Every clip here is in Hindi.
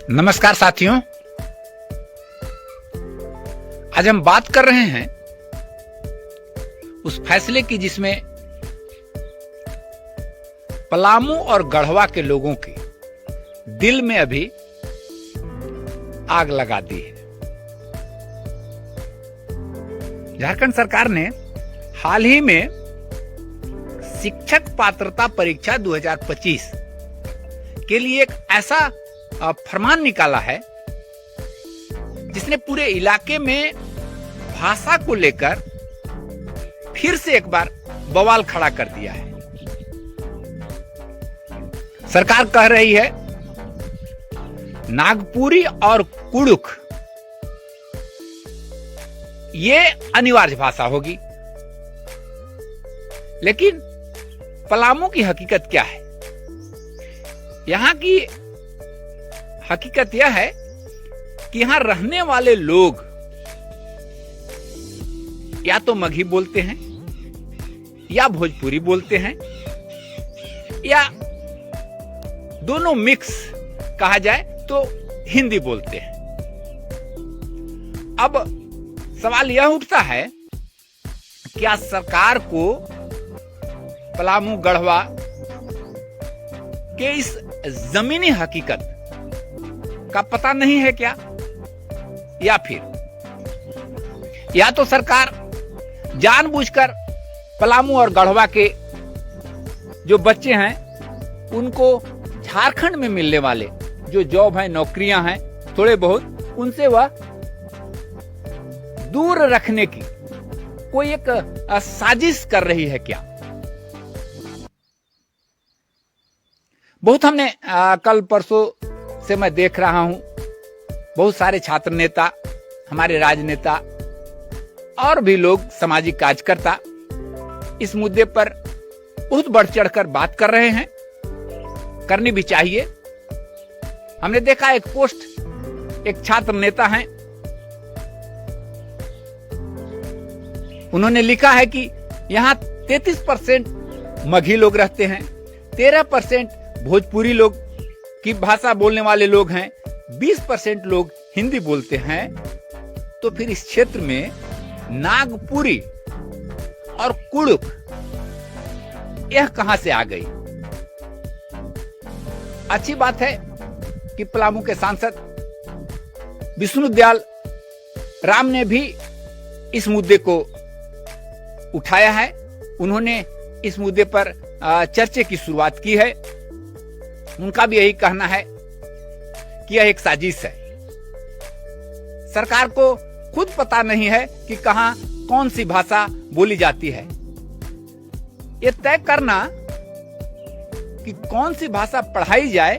नमस्कार साथियों, आज हम बात कर रहे हैं उस फैसले की जिसमें पलामू और गढ़वा के लोगों के दिल में अभी आग लगा दी है। झारखंड सरकार ने हाल ही में शिक्षक पात्रता परीक्षा 2025 के लिए एक ऐसा फरमान निकाला है जिसने पूरे इलाके में भाषा को लेकर फिर से एक बार बवाल खड़ा कर दिया है। सरकार कह रही है नागपुरी और कुड़ुख ये अनिवार्य भाषा होगी, लेकिन पलामू की हकीकत क्या है? यहां की हकीकत यह है कि यहां रहने वाले लोग या तो मगही बोलते हैं या भोजपुरी बोलते हैं या दोनों मिक्स कहा जाए तो हिंदी बोलते हैं। अब सवाल यह उठता है, क्या सरकार को पलामू गढ़वा के इस जमीनी हकीकत का पता नहीं है क्या? या तो सरकार जानबूझकर पलामू और गढ़वा के जो बच्चे हैं उनको झारखंड में मिलने वाले जो जॉब है, नौकरियां हैं, थोड़े बहुत उनसे वह दूर रखने की कोई एक साजिश कर रही है क्या? बहुत हमने कल परसों से मैं देख रहा हूं, बहुत सारे छात्र नेता, हमारे राजनेता और भी लोग, सामाजिक कार्यकर्ता इस मुद्दे पर बहुत बढ़ चढ़कर बात कर रहे हैं। करनी भी चाहिए। हमने देखा एक पोस्ट, एक छात्र नेता हैं, उन्होंने लिखा है कि यहां 33% मगही लोग रहते हैं, 13% भोजपुरी लोग की भाषा बोलने वाले लोग हैं, 20% लोग हिंदी बोलते हैं। तो फिर इस क्षेत्र में नागपुरी और कुड़ुख यह कहां से आ गई? अच्छी बात है कि पलामू के सांसद विष्णुदयाल राम ने भी इस मुद्दे को उठाया है। उन्होंने इस मुद्दे पर चर्चे की शुरुआत की है। उनका भी यही कहना है कि यह एक साजिश है। सरकार को खुद पता नहीं है कि कहां कौन सी भाषा बोली जाती है। यह तय करना कि कौन सी भाषा पढ़ाई जाए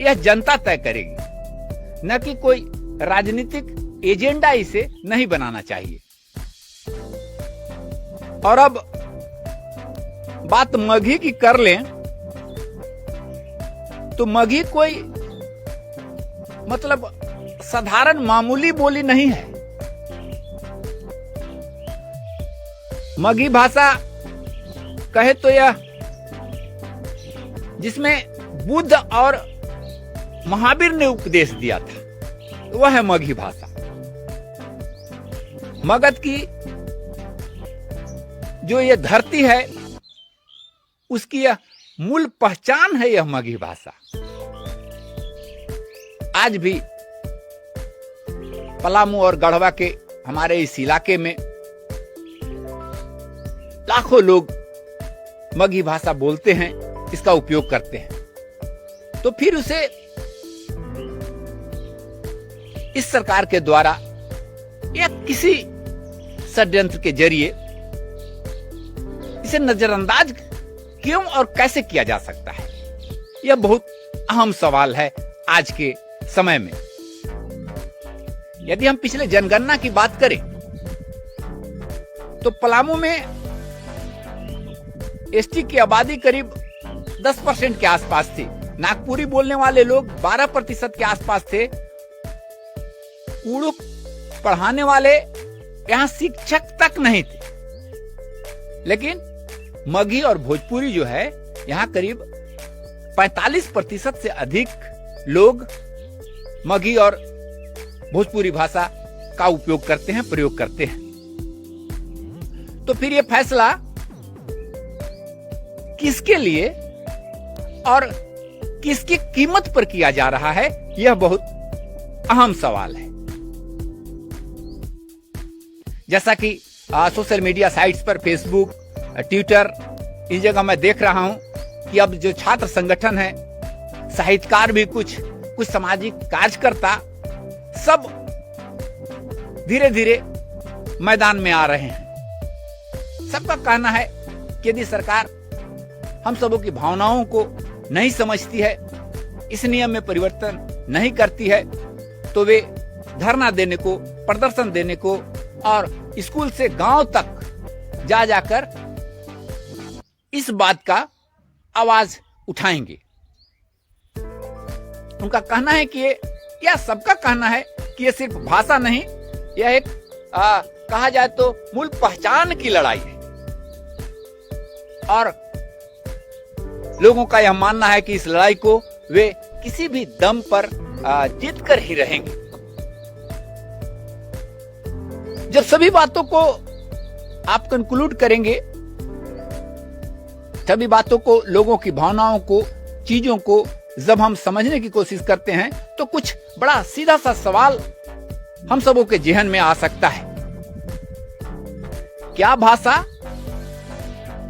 यह जनता तय करेगी, न कि कोई राजनीतिक एजेंडा इसे नहीं बनाना चाहिए। और अब बात मगही की कर लें तो मगही कोई मतलब साधारण मामूली बोली नहीं है। मगही भाषा कहे तो यह जिसमें बुद्ध और महावीर ने उपदेश दिया था, वह है मगही भाषा। मगध की जो यह धरती है उसकी यह मूल पहचान है, यह मगही भाषा। आज भी पलामू और गढ़वा के हमारे इस इलाके में लाखों लोग मगही भाषा बोलते हैं, इसका उपयोग करते हैं। तो फिर उसे इस सरकार के द्वारा या किसी षड्यंत्र के जरिए इसे नजरअंदाज क्यों और कैसे किया जा सकता है? यह बहुत अहम सवाल है आज के समय में। यदि हम पिछले जनगणना की बात करें तो पलामू में एसटी की आबादी करीब 10% के आसपास थी। नागपुरी बोलने वाले लोग 12% के आसपास थे। कुड़ुख पढ़ाने वाले यहां शिक्षक तक नहीं थे। लेकिन मगही और भोजपुरी जो है यहां करीब 45% से अधिक लोग मगही और भोजपुरी भाषा का उपयोग करते हैं, प्रयोग करते हैं। तो फिर ये फैसला किसके लिए और किसकी कीमत पर किया जा रहा है, यह बहुत अहम सवाल है। जैसा कि सोशल मीडिया साइट्स पर, फेसबुक, ट्विटर, इस जगह मैं देख रहा हूं कि अब जो छात्र संगठन है, साहित्यकार भी, कुछ सामाजिक कार्यकर्ता, सब धीरे धीरे मैदान में आ रहे हैं। सबका कहना है कि यदि सरकार हम सबों की भावनाओं को नहीं समझती है, इस नियम में परिवर्तन नहीं करती है, तो वे धरना देने को, प्रदर्शन देने को और स्कूल से गांव तक जा जाकर इस बात का आवाज उठाएंगे। उनका कहना है कि यह सबका कहना है कि यह सिर्फ भाषा नहीं, यह एक कहा जाए तो मूल पहचान की लड़ाई है। और लोगों का यह मानना है कि इस लड़ाई को वे किसी भी दम पर जीत कर ही रहेंगे। जब सभी बातों को आप कंक्लूड करेंगे, सभी बातों को, लोगों की भावनाओं को, चीजों को जब हम समझने की कोशिश करते हैं, तो कुछ बड़ा सीधा सा सवाल हम सबों के जेहन में आ सकता है। क्या भाषा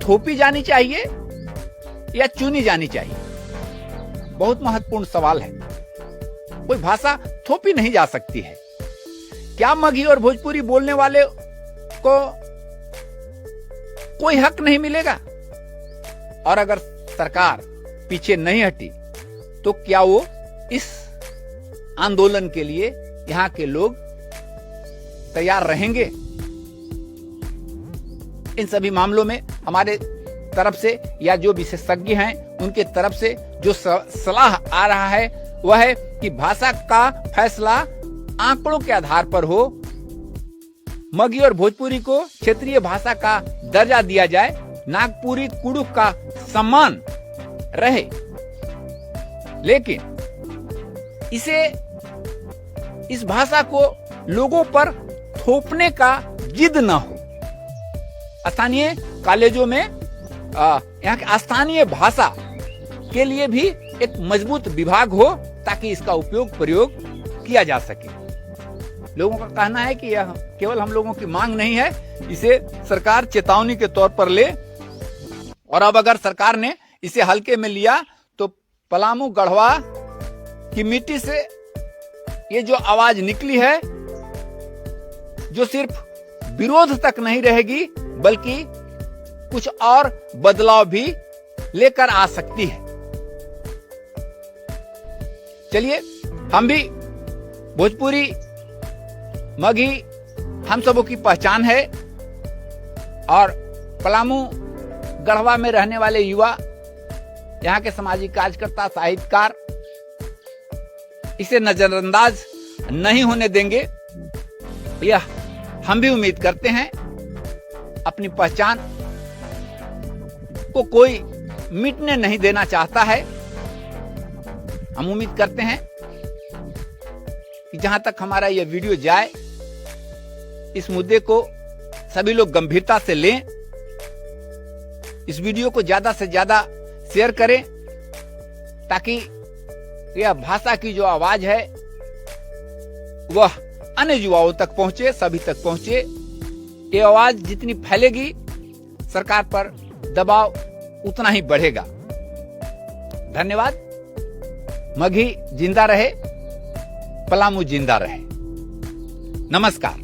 थोपी जानी चाहिए या चुनी जानी चाहिए? बहुत महत्वपूर्ण सवाल है। कोई भाषा थोपी नहीं जा सकती है। क्या मगही और भोजपुरी बोलने वाले को कोई हक नहीं मिलेगा? और अगर सरकार पीछे नहीं हटी, तो क्या वो इस आंदोलन के लिए यहां के लोग तैयार रहेंगे? इन सभी मामलों में हमारे तरफ से या जो विशेषज्ञ हैं उनके तरफ से जो सलाह आ रहा है वह है कि भाषा का फैसला आंकड़ों के आधार पर हो। मगही और भोजपुरी को क्षेत्रीय भाषा का दर्जा दिया जाए, नागपुरी कुडुख का सम्मान रहे, लेकिन इस भाषा को लोगों पर थोपने का जिद न हो। स्थानीय कॉलेजों में यहाँ की स्थानीय भाषा के लिए भी एक मजबूत विभाग हो, ताकि इसका उपयोग प्रयोग किया जा सके। लोगों का कहना है कि यह केवल हम लोगों की मांग नहीं है, इसे सरकार चेतावनी के तौर पर ले। और अब अगर सरकार ने इसे हल्के में लिया, तो पलामू गढ़वा की मिट्टी से ये जो आवाज निकली है, जो सिर्फ विरोध तक नहीं रहेगी, बल्कि कुछ और बदलाव भी लेकर आ सकती है। चलिए, हम भी भोजपुरी, मगही हम सबों की पहचान है, और पलामू गढ़वा में रहने वाले युवा, यहाँ के सामाजिक कार्यकर्ता, साहित्यकार इसे नजरअंदाज नहीं होने देंगे। यह हम भी उम्मीद करते हैं। अपनी पहचान को कोई मिटने नहीं देना चाहता है। हम उम्मीद करते हैं कि जहां तक हमारा यह वीडियो जाए, इस मुद्दे को सभी लोग गंभीरता से लें। इस वीडियो को ज्यादा से ज्यादा शेयर करें, ताकि यह भाषा की जो आवाज है वह अन्य युवाओं तक पहुंचे, सभी तक पहुंचे। ये आवाज जितनी फैलेगी, सरकार पर दबाव उतना ही बढ़ेगा। धन्यवाद। मगही जिंदा रहे, पलामू जिंदा रहे। नमस्कार।